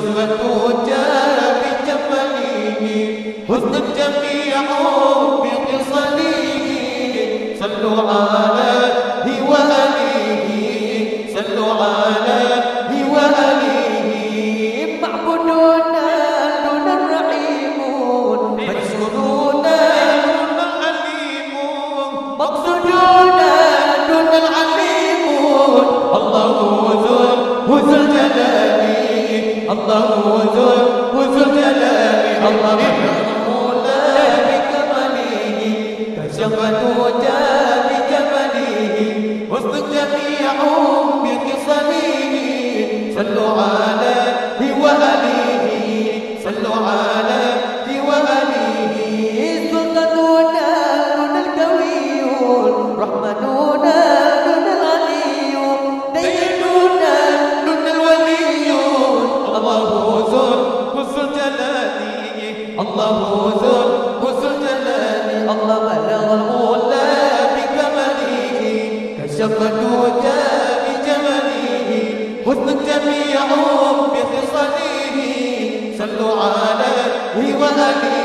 الدجى بجمله حسن الجميع بخصاله صلوا عليه وآله صلوا عليه وآله معبودنا دون الرحيمون مجسورون دون العليمون مقصودنا دون العليمون الله ذو الجلال الله ذو الجلال الله المولى بكماله كشف الدجى بجماله حسن الجميع بخصاله صلوا عليه وآله صلوا عليه وآله سلطاننا دون الكويون رحمننا دون العليون ديننا دون الوليون الله ذو الجلال الله ذو الجلال الله بلغ المولى بكماله كشف الدجى بجماله حسن الجميع بخصاله صلوا عليه وآله